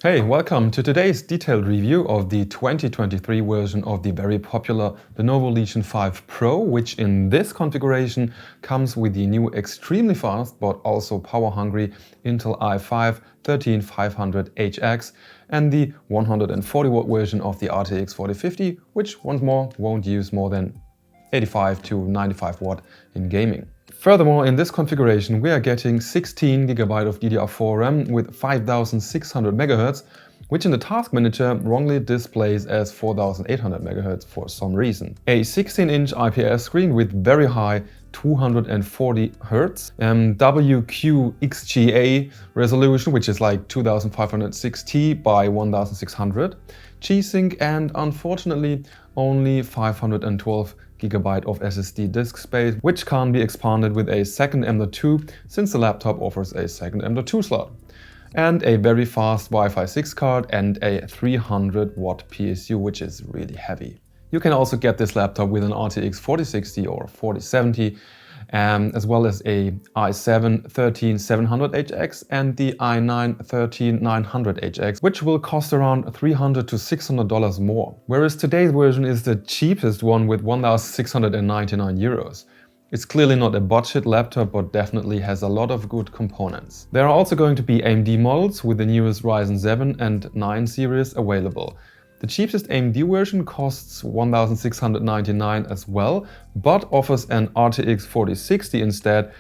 Hey, welcome to today's detailed review of the 2023 version of the very popular Lenovo Legion 5 Pro, which in this configuration comes with the new extremely fast but also power-hungry Intel i5-13500HX and the 140-watt version of the RTX 4050, which once more won't use more than 85 to 95 watt in gaming. Furthermore, in this configuration we are getting 16 GB of DDR4 RAM with 5600 MHz, which in the task manager wrongly displays as 4800 MHz for some reason. A 16-inch IPS screen with very high 240 Hz, WQXGA resolution, which is like 2560 by 1600, G-Sync, and unfortunately only 512 GB of SSD disk space, which can't be expanded with a second M.2 since the laptop offers a second M.2 slot, and a very fast Wi-Fi 6 card and a 300 watt PSU, which is really heavy. You can also get this laptop with an RTX 4060 or 4070, as well as a i7-13700HX and the i9-13900HX, which will cost around $300 to $600 more, whereas today's version is the cheapest one with 1,699 euros. It's clearly not a budget laptop, but definitely has a lot of good components. There are also going to be AMD models with the newest Ryzen 7 and 9 series available. The cheapest AMD version costs 1,699 as well, but offers an RTX 4060 instead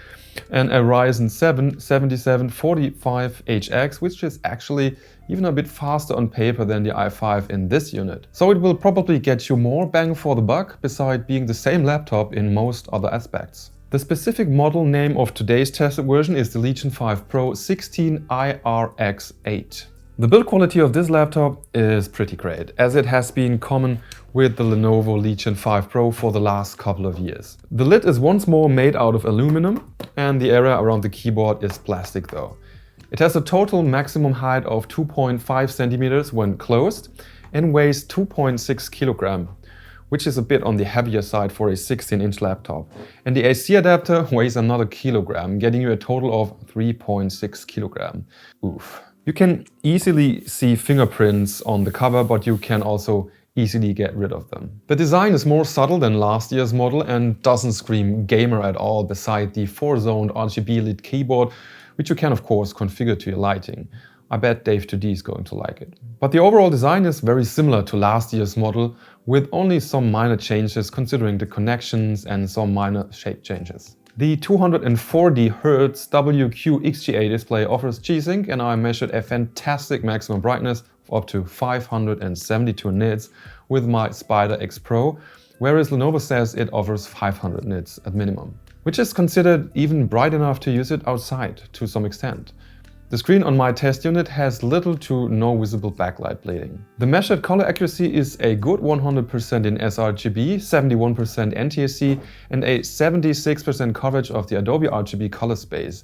and a Ryzen 7 7745HX, which is actually even a bit faster on paper than the i5 in this unit. So it will probably get you more bang for the buck, beside being the same laptop in most other aspects. The specific model name of today's tested version is the Legion 5 Pro 16IRX8. The build quality of this laptop is pretty great, as it has been common with the Lenovo Legion 5 Pro for the last couple of years. The lid is once more made out of aluminum, and the area around the keyboard is plastic though. It has a total maximum height of 2.5 centimeters when closed and weighs 2.6 kilograms, which is a bit on the heavier side for a 16-inch laptop. And the AC adapter weighs another kilogram, getting you a total of 3.6 kilograms. Oof. You can easily see fingerprints on the cover, but you can also easily get rid of them. The design is more subtle than last year's model and doesn't scream gamer at all, beside the 4-zoned RGB lit keyboard, which you can of course configure to your lighting. I bet Dave 2D is going to like it. But the overall design is very similar to last year's model, with only some minor changes considering the connections and some minor shape changes. The 240 Hz WQXGA display offers G-Sync, and I measured a fantastic maximum brightness of up to 572 nits with my Spider X Pro, whereas Lenovo says it offers 500 nits at minimum, which is considered even bright enough to use it outside to some extent. The screen on my test unit has little to no visible backlight bleeding. The measured color accuracy is a good 100% in sRGB, 71% NTSC, and a 76% coverage of the Adobe RGB color space.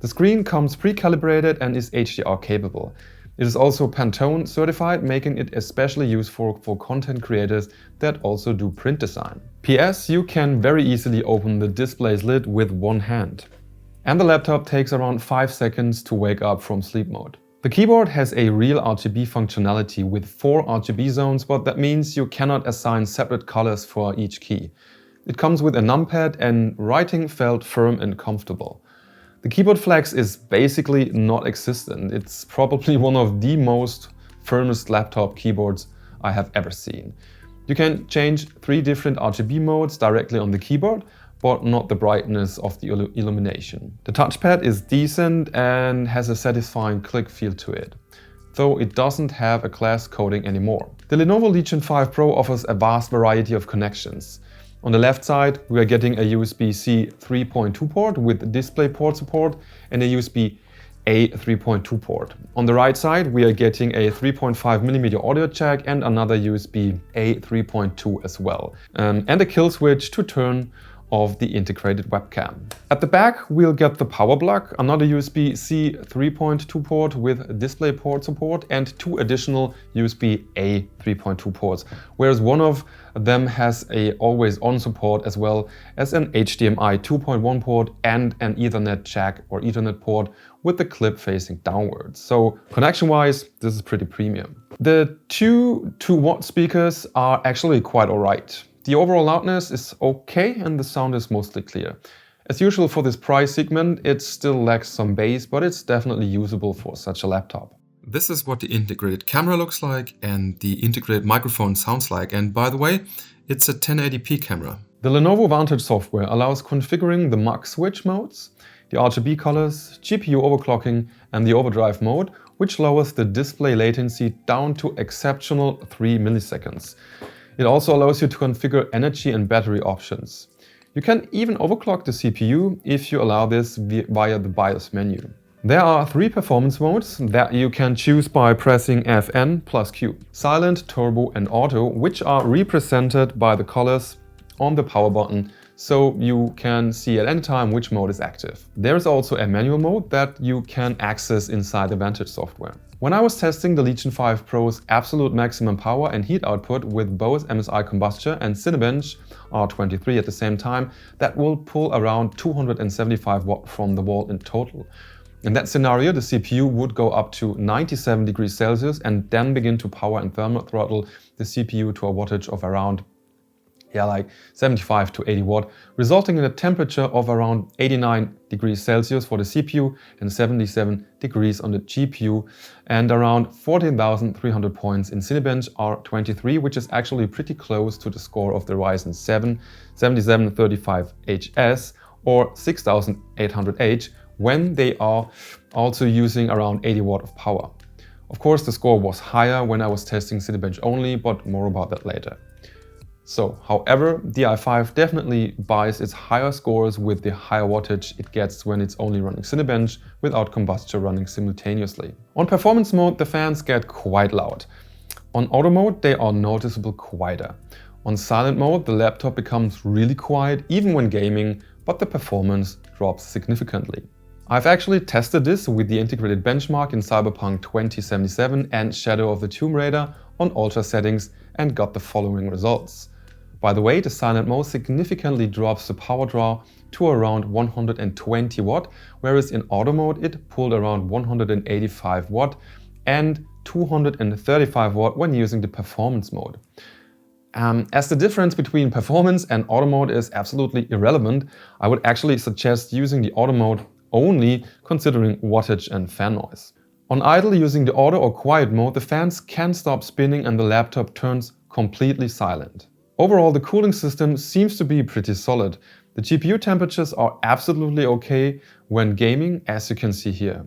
The screen comes pre-calibrated and is HDR capable. It is also Pantone certified, making it especially useful for content creators that also do print design. PS, you can very easily open the display's lid with one hand. And the laptop takes around 5 seconds to wake up from sleep mode. The keyboard has a real RGB functionality with 4 RGB zones, but that means you cannot assign separate colors for each key. It comes with a numpad and writing felt firm and comfortable. The keyboard flex is basically not existent. It's probably one of the most firmest laptop keyboards I have ever seen. You can change 3 different RGB modes directly on the keyboard, but not the brightness of the illumination. The touchpad is decent and has a satisfying click feel to it, though it doesn't have a glass coating anymore. The Lenovo Legion 5 Pro offers a vast variety of connections. On the left side, we are getting a USB-C 3.2 port with DisplayPort support and a USB-A 3.2 port. On the right side, we are getting a 3.5mm audio jack and another USB-A 3.2 as well, and a kill switch to turn of the integrated webcam. At the back, we'll get the power plug, another USB-C 3.2 port with DisplayPort support, and 2 additional USB-A 3.2 ports, whereas one of them has a always-on support as well as an HDMI 2.1 port and an Ethernet jack or Ethernet port with the clip facing downwards. So connection-wise, this is pretty premium. The 2 2-watt speakers are actually quite alright. The overall loudness is okay and the sound is mostly clear. As usual for this price segment, it still lacks some bass, but it's definitely usable for such a laptop. This is what the integrated camera looks like and the integrated microphone sounds like. And by the way, it's a 1080p camera. The Lenovo Software allows configuring the mux switch modes, the RGB colors, GPU overclocking and the overdrive mode, which lowers the display latency down to exceptional 3 milliseconds. It also allows you to configure energy and battery options. You can even overclock the CPU if you allow this via the BIOS menu. There are 3 performance modes that you can choose by pressing Fn plus Q. Silent, Turbo and Auto, which are represented by the colors on the power button, so you can see at any time which mode is active. There is also a manual mode that you can access inside the Vantage software. When I was testing the Legion 5 Pro's absolute maximum power and heat output with both MSI Combustor and Cinebench R23 at the same time, that will pull around 275 watt from the wall in total. In that scenario, the CPU would go up to 97 degrees Celsius and then begin to power and thermal throttle the CPU to a wattage of around 75 to 80 watt, resulting in a temperature of around 89 degrees Celsius for the CPU and 77 degrees on the GPU and around 14,300 points in Cinebench R23, which is actually pretty close to the score of the Ryzen 7 7735HS or 6800H when they are also using around 80 watt of power. Of course, the score was higher when I was testing Cinebench only, but more about that later. So, however, the i5 definitely buys its higher scores with the higher wattage it gets when it's only running Cinebench without Combustor running simultaneously. On performance mode, the fans get quite loud. On auto mode, they are noticeably quieter. On silent mode, the laptop becomes really quiet even when gaming, but the performance drops significantly. I've actually tested this with the integrated benchmark in Cyberpunk 2077 and Shadow of the Tomb Raider on ultra settings and got the following results. By the way, the silent mode significantly drops the power draw to around 120 watt, whereas in auto mode it pulled around 185 watt and 235 watt when using the performance mode. As the difference between performance and auto mode is absolutely irrelevant, I would actually suggest using the auto mode only considering wattage and fan noise. On idle, using the auto or quiet mode, the fans can stop spinning and the laptop turns completely silent. Overall, the cooling system seems to be pretty solid. The GPU temperatures are absolutely okay when gaming, as you can see here.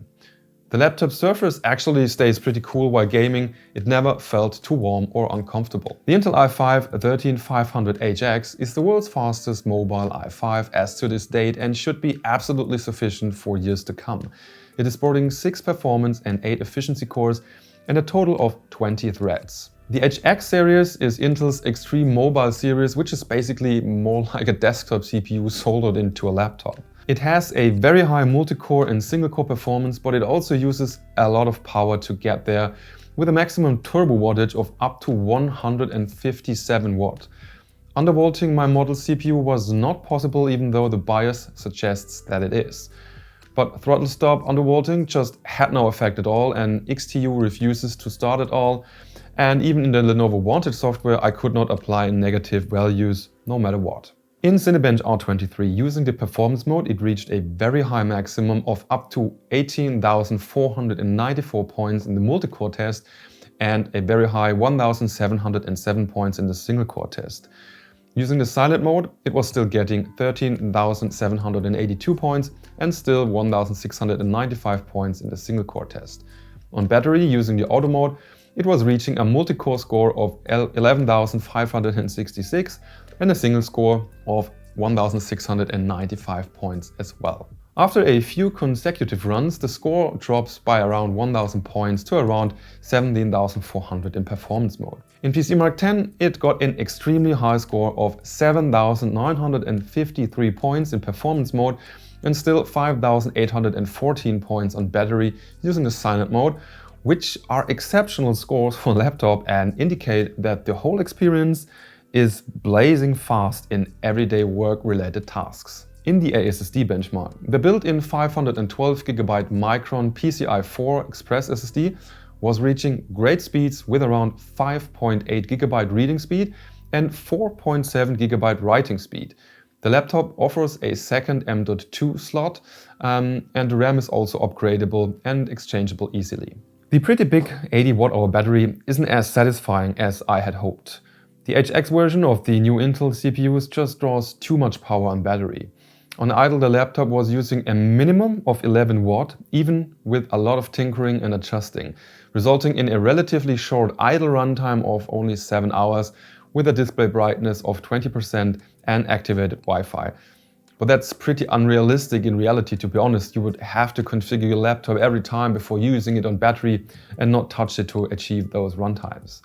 The laptop surface actually stays pretty cool while gaming. It never felt too warm or uncomfortable. The Intel i5 13500HX is the world's fastest mobile i5 as to this date and should be absolutely sufficient for years to come. It is sporting 6 performance and 8 efficiency cores and a total of 20 threads. The HX series is Intel's Extreme Mobile series, which is basically more like a desktop CPU soldered into a laptop. It has a very high multi-core and single-core performance, but it also uses a lot of power to get there, with a maximum turbo wattage of up to 157 watt. Undervolting my model CPU was not possible, even though the BIOS suggests that it is. But throttle stop undervolting just had no effect at all, and XTU refuses to start at all. And even in the Lenovo Vantage software, I could not apply negative values no matter what. In Cinebench R23, using the performance mode, it reached a very high maximum of up to 18,494 points in the multi-core test and a very high 1,707 points in the single-core test. Using the silent mode, it was still getting 13,782 points and still 1,695 points in the single-core test. On battery, using the auto mode, it was reaching a multi-core score of 11,566 and a single score of 1,695 points as well. After a few consecutive runs, the score drops by around 1000 points to around 17,400 in performance mode. In PC Mark X, it got an extremely high score of 7,953 points in performance mode and still 5,814 points on battery using the silent mode, which are exceptional scores for a laptop and indicate that the whole experience is blazing fast in everyday work-related tasks. In the ASSD benchmark, the built-in 512GB Micron PCI 4 Express SSD was reaching great speeds with around 5.8GB reading speed and 4.7GB writing speed. The laptop offers a second M.2 slot and the RAM is also upgradable and exchangeable easily. The pretty big 80 Wh battery isn't as satisfying as I had hoped. The HX version of the new Intel CPUs just draws too much power on battery. On idle, the laptop was using a minimum of 11 watt, even with a lot of tinkering and adjusting, resulting in a relatively short idle runtime of only 7 hours with a display brightness of 20% and activated Wi-Fi. But that's pretty unrealistic in reality, to be honest. You would have to configure your laptop every time before using it on battery and not touch it to achieve those runtimes.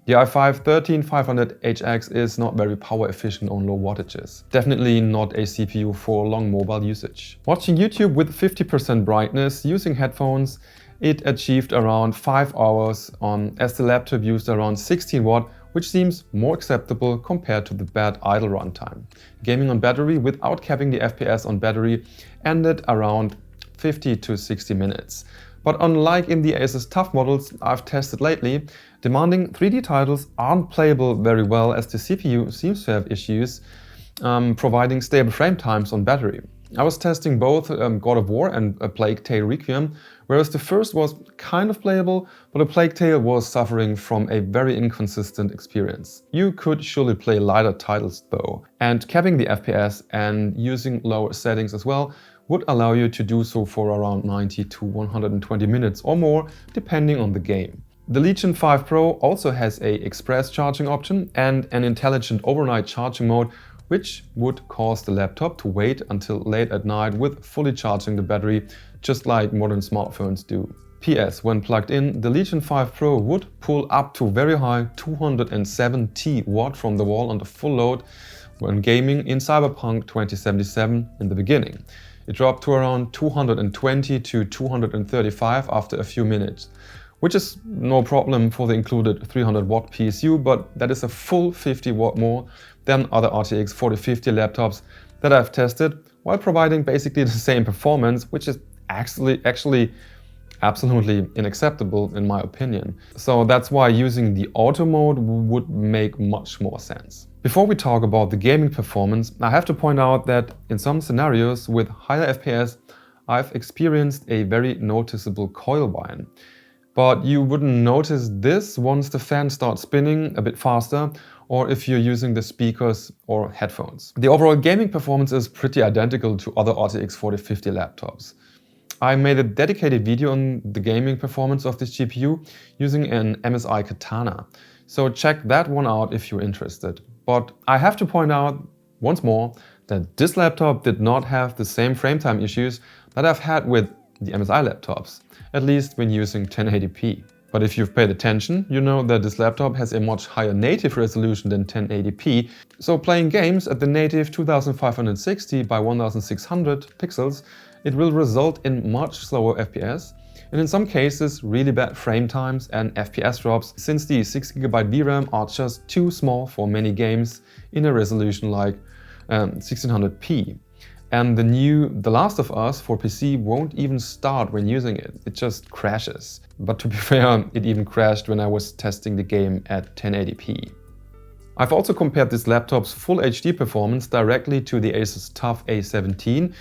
The i5-13500HX is not very power efficient on low wattages. Definitely not a CPU for long mobile usage. Watching YouTube with 50% brightness using headphones, it achieved around 5 hours as the laptop used around 16 watt, which seems more acceptable compared to the bad idle runtime. Gaming on battery without capping the FPS on battery ended around 50 to 60 minutes. But unlike in the ASUS TUF models I've tested lately, demanding 3D titles aren't playable very well as the CPU seems to have issues providing stable frame times on battery. I was testing both God of War and A Plague Tale Requiem, whereas the first was kind of playable, but A Plague Tale was suffering from a very inconsistent experience. You could surely play lighter titles though, and capping the FPS and using lower settings as well would allow you to do so for around 90 to 120 minutes or more, depending on the game. The Legion 5 Pro also has an express charging option and an intelligent overnight charging mode, which would cause the laptop to wait until late at night with fully charging the battery, just like modern smartphones do. PS, when plugged in, the Legion 5 Pro would pull up to very high 270 watt from the wall on the full load when gaming in Cyberpunk 2077 in the beginning. It dropped to around 220 to 235 after a few minutes, which is no problem for the included 300 watt PSU, but that is a full 50 watt more than other RTX 4050 laptops that I've tested, while providing basically the same performance, which is actually absolutely unacceptable in my opinion. So that's why using the auto mode would make much more sense. Before we talk about the gaming performance, I have to point out that in some scenarios with higher FPS, I've experienced a very noticeable coil whine. But you wouldn't notice this once the fan starts spinning a bit faster or if you're using the speakers or headphones. The overall gaming performance is pretty identical to other RTX 4050 laptops. I made a dedicated video on the gaming performance of this GPU using an MSI Katana, so check that one out if you're interested. But I have to point out once more that this laptop did not have the same frame time issues that I've had with the MSI laptops, at least when using 1080p. But if you've paid attention, you know that this laptop has a much higher native resolution than 1080p, so playing games at the native 2560 by 1600 pixels, it will result in much slower FPS, and in some cases really bad frame times and FPS drops, since the 6GB VRAM are just too small for many games in a resolution like 1600p. And the new The Last of Us for PC won't even start when using it, it just crashes. But to be fair, it even crashed when I was testing the game at 1080p. I've also compared this laptop's full HD performance directly to the ASUS TUF A17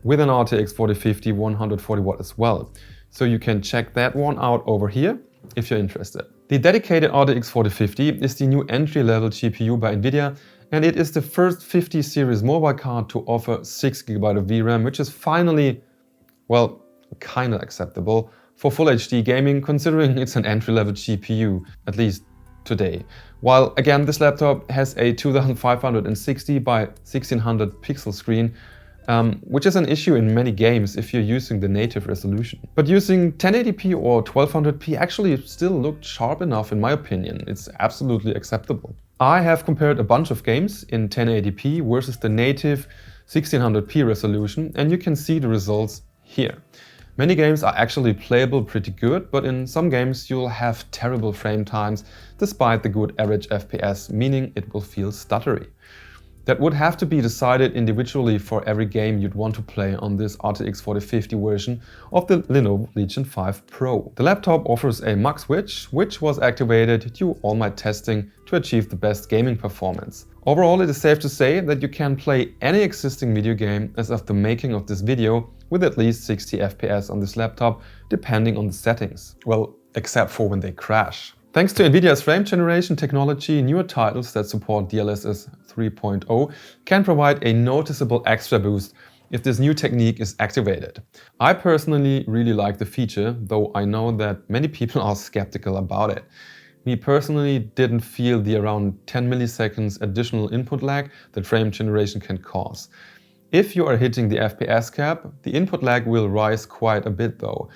with an RTX 4050 140 watt as well. So you can check that one out over here if you're interested. The dedicated RTX 4050 is the new entry-level GPU by NVIDIA, and it is the first 50 series mobile card to offer 6GB of VRAM, which is finally, well, kinda acceptable for full HD gaming, considering it's an entry-level GPU, at least today. While again, this laptop has a 2560 by 1600 pixel screen, which is an issue in many games if you're using the native resolution. But using 1080p or 1200p actually still looked sharp enough in my opinion. It's absolutely acceptable. I have compared a bunch of games in 1080p versus the native 1600p resolution, and you can see the results here. Many games are actually playable pretty good, but in some games you'll have terrible frame times despite the good average FPS, meaning it will feel stuttery. That would have to be decided individually for every game you'd want to play on this RTX 4050 version of the Lenovo Legion 5 Pro. The laptop offers a mux switch, which was activated due all my testing to achieve the best gaming performance. Overall, it is safe to say that you can play any existing video game as of the making of this video with at least 60 FPS on this laptop, depending on the settings. Well, except for when they crash. Thanks to NVIDIA's frame generation technology, newer titles that support DLSS 3.0 can provide a noticeable extra boost if this new technique is activated. I personally really like the feature, though I know that many people are skeptical about it. Me personally didn't feel the around 10 milliseconds additional input lag that frame generation can cause. If you are hitting the FPS cap, the input lag will rise quite a bit though.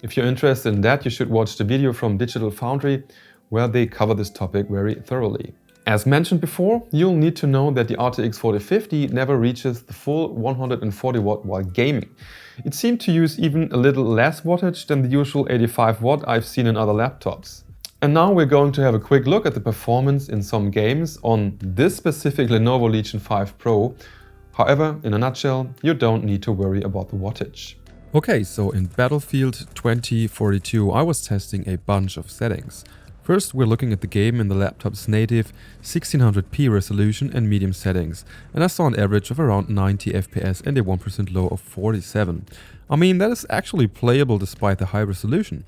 If you're interested in that, you should watch the video from Digital Foundry where they cover this topic very thoroughly. As mentioned before, you'll need to know that the RTX 4050 never reaches the full 140 watt while gaming. It seemed to use even a little less wattage than the usual 85 watt I've seen in other laptops. And now we're going to have a quick look at the performance in some games on this specific Lenovo Legion 5 Pro. However, in a nutshell, you don't need to worry about the wattage. Okay, so in Battlefield 2042 I was testing a bunch of settings. First we're looking at the game in the laptop's native 1600p resolution and medium settings, and I saw an average of around 90 FPS and a 1% low of 47. I mean, that is actually playable despite the high resolution.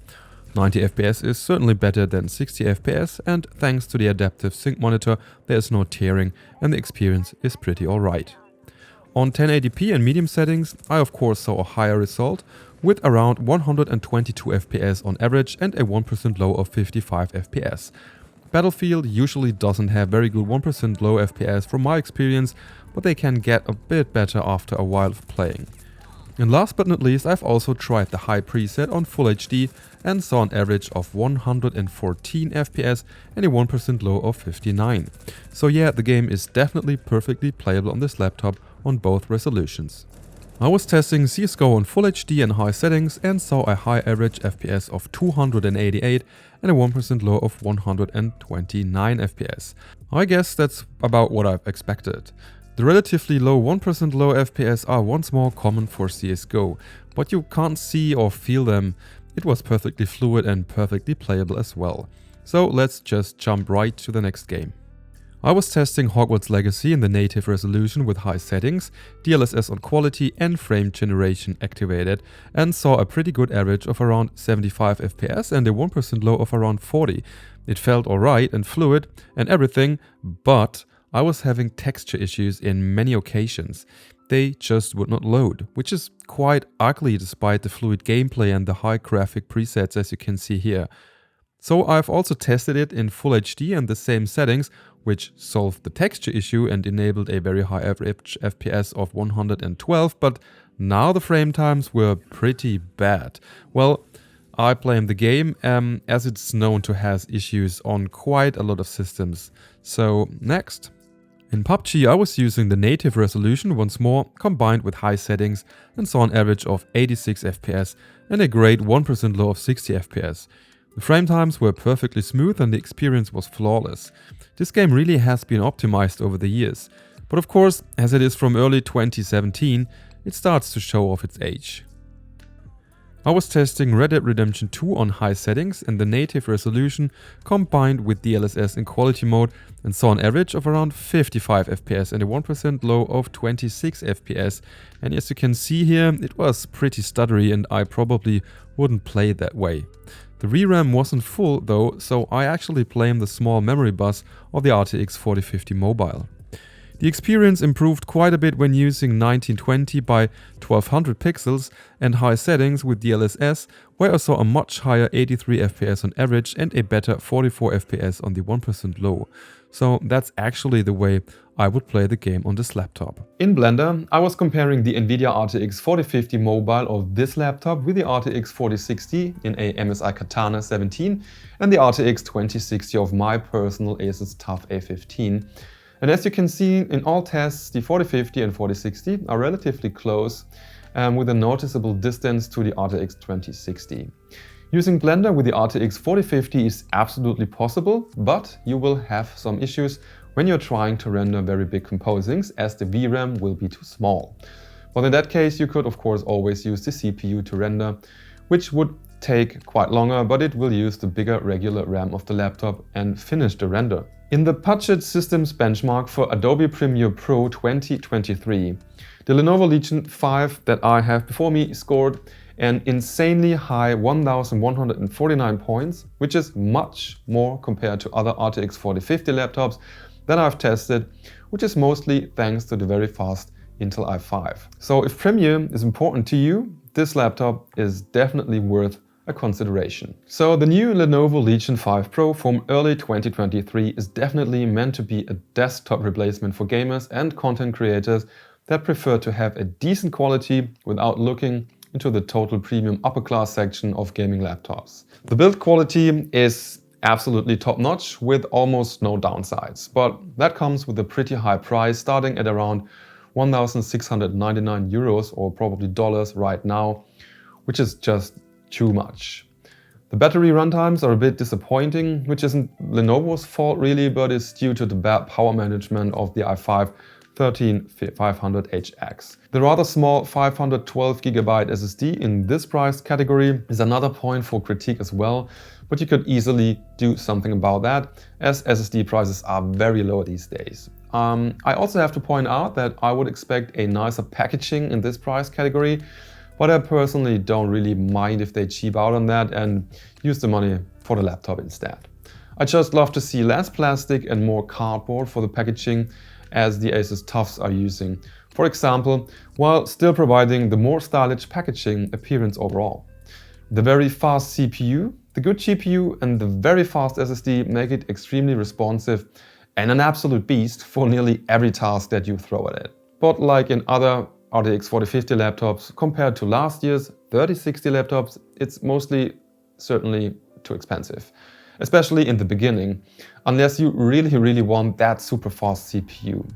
90 FPS is certainly better than 60 FPS, and thanks to the adaptive sync monitor there is no tearing and the experience is pretty alright. On 1080p and medium settings, I of course saw a higher result with around 122 FPS on average and a 1% low of 55 FPS. Battlefield usually doesn't have very good 1% low FPS from my experience, but they can get a bit better after a while of playing. And last but not least, I've also tried the high preset on Full HD and saw an average of 114 FPS and a 1% low of 59. So yeah, the game is definitely perfectly playable on this laptop on both resolutions. I was testing CSGO on Full HD and high settings and saw a high average FPS of 288 and a 1% low of 129 FPS. I guess that's about what I've expected. The relatively low 1% low FPS are once more common for CSGO, but you can't see or feel them. It was perfectly fluid and perfectly playable as well. So let's just jump right to the next game. I was testing Hogwarts Legacy in the native resolution with high settings, DLSS on quality and frame generation activated, and saw a pretty good average of around 75 FPS and a 1% low of around 40. It felt alright and fluid and everything, but I was having texture issues in many occasions. They just would not load, which is quite ugly despite the fluid gameplay and the high graphic presets as you can see here. So I've also tested it in Full HD and the same settings, which solved the texture issue and enabled a very high average FPS of 112, but now the frame times were pretty bad. Well, I blame the game as it's known to have issues on quite a lot of systems. So next. In PUBG I was using the native resolution once more, combined with high settings, and saw an average of 86 FPS and a great 1% low of 60 FPS. The frame times were perfectly smooth and the experience was flawless. This game really has been optimized over the years, but of course, as it is from early 2017, it starts to show off its age. I was testing Red Dead Redemption 2 on high settings and the native resolution combined with DLSS in quality mode and saw an average of around 55 FPS and a 1% low of 26 FPS, and as you can see here, it was pretty stuttery and I probably wouldn't play it that way. The VRAM wasn't full though, so I actually blame the small memory bus of the RTX 4050 Mobile. The experience improved quite a bit when using 1920 by 1200 pixels and high settings with DLSS, where I saw a much higher 83 FPS on average and a better 44 FPS on the 1% low. So that's actually the way I would play the game on this laptop. In Blender, I was comparing the NVIDIA RTX 4050 mobile of this laptop with the RTX 4060 in a MSI Katana 17 and the RTX 2060 of my personal ASUS TUF A15. And as you can see in all tests, the 4050 and 4060 are relatively close with a noticeable distance to the RTX 2060. Using Blender with the RTX 4050 is absolutely possible, but you will have some issues when you're trying to render very big composings, as the VRAM will be too small. But in that case, you could of course always use the CPU to render, which would take quite longer, but it will use the bigger regular RAM of the laptop and finish the render. In the Budget Systems benchmark for Adobe Premiere Pro 2023, the Lenovo Legion 5 that I have before me scored an insanely high 1149 points, which is much more compared to other RTX 4050 laptops that I've tested, which is mostly thanks to the very fast Intel i5. So if Premiere is important to you, this laptop is definitely worth a consideration. So the new Lenovo Legion 5 Pro from early 2023 is definitely meant to be a desktop replacement for gamers and content creators that prefer to have a decent quality without looking into the total premium upper class section of gaming laptops. The build quality is absolutely top-notch with almost no downsides, but that comes with a pretty high price starting at around 1,699 euros or probably dollars right now, which is just too much. The battery runtimes are a bit disappointing, which isn't Lenovo's fault really, but is due to the bad power management of the i5 13500HX. The rather small 512GB SSD in this price category is another point for critique as well, but you could easily do something about that, as SSD prices are very low these days. I also have to point out that I would expect a nicer packaging in this price category, but I personally don't really mind if they cheap out on that and use the money for the laptop instead. I just love to see less plastic and more cardboard for the packaging, as the ASUS TUFs are using, for example, while still providing the more stylish packaging appearance overall. The very fast CPU, the good GPU and the very fast SSD make it extremely responsive and an absolute beast for nearly every task that you throw at it. But like in other RTX 4050 laptops, compared to last year's 3060 laptops, it's mostly certainly too expensive. Especially in the beginning, unless you really want that super fast CPU.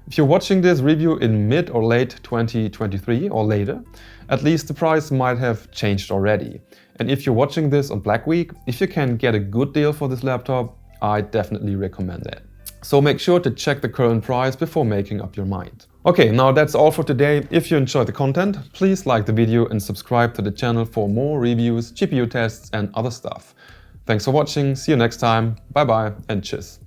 If you're watching this review in mid or late 2023 or later, at least the price might have changed already. And if you're watching this on Black Week, if you can get a good deal for this laptop, I definitely recommend it. So make sure to check the current price before making up your mind. Okay, now that's all for today. If you enjoyed the content, please like the video and subscribe to the channel for more reviews, GPU tests and other stuff. Thanks for watching, see you next time, bye bye and tschüss.